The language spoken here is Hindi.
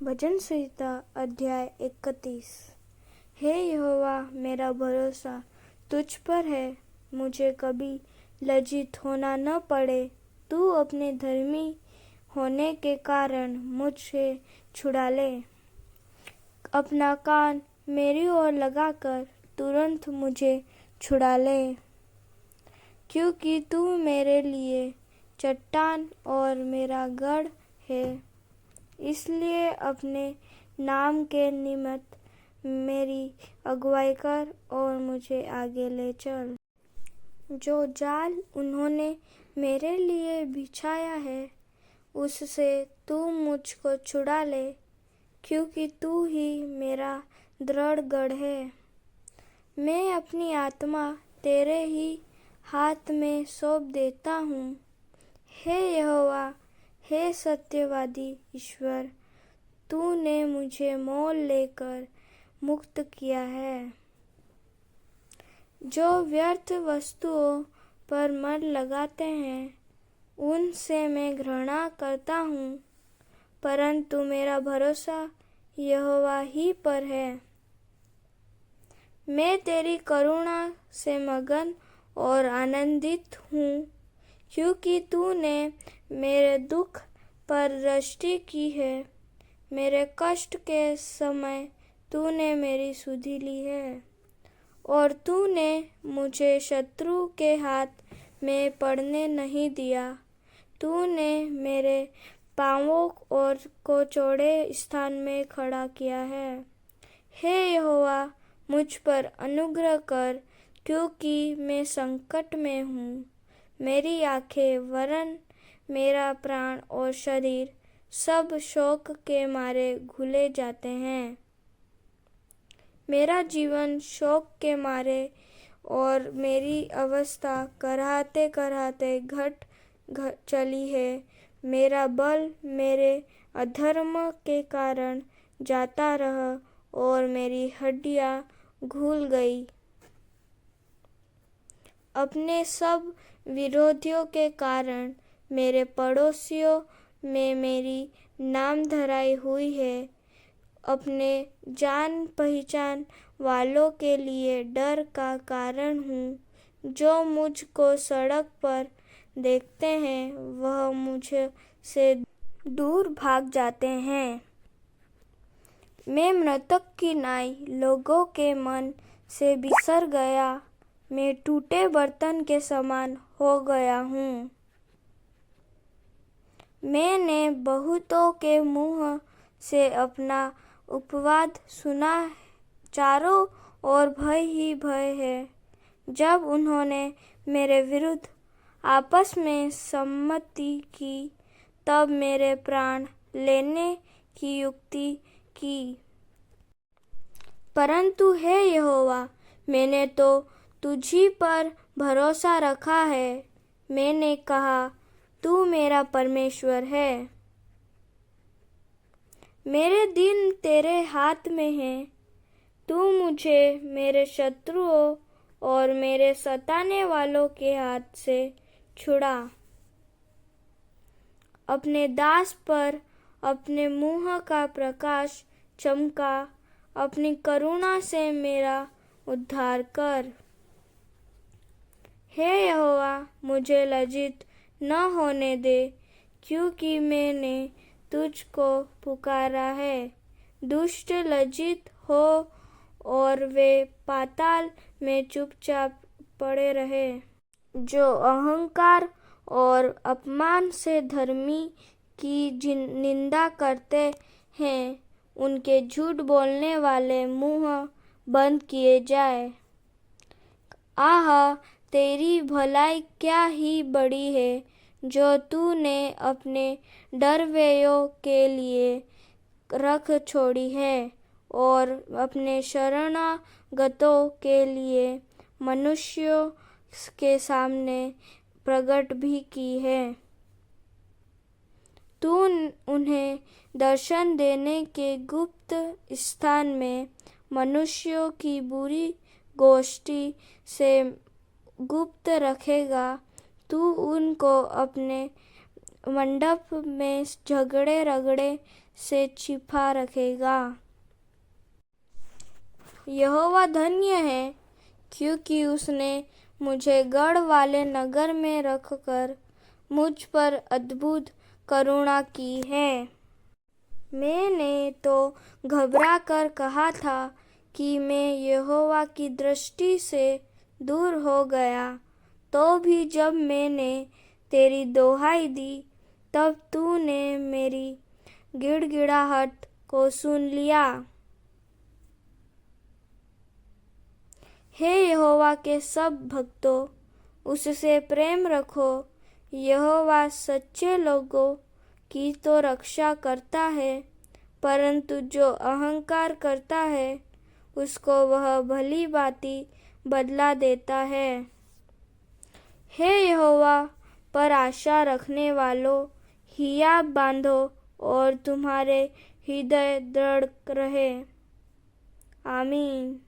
भजन संहिता अध्याय 31। हे यहोवा, मेरा भरोसा तुझ पर है, मुझे कभी लज्जित होना न पड़े। तू अपने धर्मी होने के कारण मुझसे छुड़ा ले। अपना कान मेरी ओर लगाकर तुरंत मुझे छुड़ा ले, क्योंकि तू मेरे लिए चट्टान और मेरा गढ़ है। इसलिए अपने नाम के निमित्त मेरी अगुवाई कर और मुझे आगे ले चल। जो जाल उन्होंने मेरे लिए बिछाया है, उससे तू मुझको छुड़ा ले, क्योंकि तू ही मेरा दृढ़ गढ़ है। मैं अपनी आत्मा तेरे ही हाथ में सौंप देता हूँ। हे यहोवा, हे सत्यवादी ईश्वर, तूने मुझे मोल लेकर मुक्त किया है। जो व्यर्थ वस्तुओं पर मन लगाते हैं, उनसे मैं घृणा करता हूँ, परंतु मेरा भरोसा यहोवा ही पर है। मैं तेरी करुणा से मगन और आनंदित हूँ, क्योंकि तूने मेरे दुख पर दृष्टि की है। मेरे कष्ट के समय तूने मेरी सुधि ली है, और तूने मुझे शत्रु के हाथ में पड़ने नहीं दिया। तूने मेरे पाँवों और को चौड़े स्थान में खड़ा किया है। हे यहोवा, मुझ पर अनुग्रह कर, क्योंकि मैं संकट में हूँ। मेरी आँखें वरन मेरा प्राण और शरीर सब शोक के मारे घुले जाते हैं। मेरा जीवन शोक के मारे और मेरी अवस्था कराहते कराहते घट चली है। मेरा बल मेरे अधर्म के कारण जाता रहा और मेरी हड्डियाँ घुल गई। अपने सब विरोधियों के कारण मेरे पड़ोसियों में मेरी नामधराई हुई है। अपने जान पहचान वालों के लिए डर का कारण हूँ। जो मुझको सड़क पर देखते हैं, वह मुझसे दूर भाग जाते हैं। मैं मृतक की नाई लोगों के मन से बिसर गया। मैं टूटे बर्तन के समान हो गया हूँ। मैंने बहुतों के मुँह से अपना उपवाद सुना। चारों ओर भय ही भय है। जब उन्होंने मेरे विरुद्ध आपस में सम्मति की, तब मेरे प्राण लेने की युक्ति की। परंतु हे यहोवा, मैंने तो तुझी पर भरोसा रखा है। मैंने कहा, तू मेरा परमेश्वर है। मेरे दिन तेरे हाथ में हैं। तू मुझे मेरे शत्रुओं और मेरे सताने वालों के हाथ से छुड़ा। अपने दास पर अपने मुँह का प्रकाश चमका। अपनी करुणा से मेरा उद्धार कर। हे यहोवा, मुझे लज्जित न होने दे, क्योंकि मैंने तुझको पुकारा है। दुष्ट लज्जित हो और वे पाताल में चुपचाप पड़े रहे। जो अहंकार और अपमान से धर्मी की निंदा करते हैं, उनके झूठ बोलने वाले मुँह बंद किए जाए। आह, तेरी भलाई क्या ही बड़ी है, जो तूने अपने डरवैयों के लिए रख छोड़ी है और अपने शरणागतों के लिए मनुष्यों के सामने प्रगट भी की है। तू उन्हें दर्शन देने के गुप्त स्थान में मनुष्यों की बुरी गोष्ठी से गुप्त रखेगा। तू उनको अपने मंडप में झगड़े रगड़े से छिपा रखेगा। यहोवा धन्य है, क्योंकि उसने मुझे गढ़ वाले नगर में रखकर मुझ पर अद्भुत करुणा की है। मैंने तो घबरा कर कहा था कि मैं यहोवा की दृष्टि से दूर हो गया, तो भी जब मैंने तेरी दोहाई दी, तब तूने मेरी गिड़गिड़ाहट को सुन लिया। हे यहोवा के सब भक्तों, उससे प्रेम रखो। यहोवा सच्चे लोगों की तो रक्षा करता है, परंतु जो अहंकार करता है उसको वह भली भांति बदला देता है। हे यहोवा पर आशा रखने वालों, हियाव बांधो और तुम्हारे हृदय दृढ़ रहे। आमीन।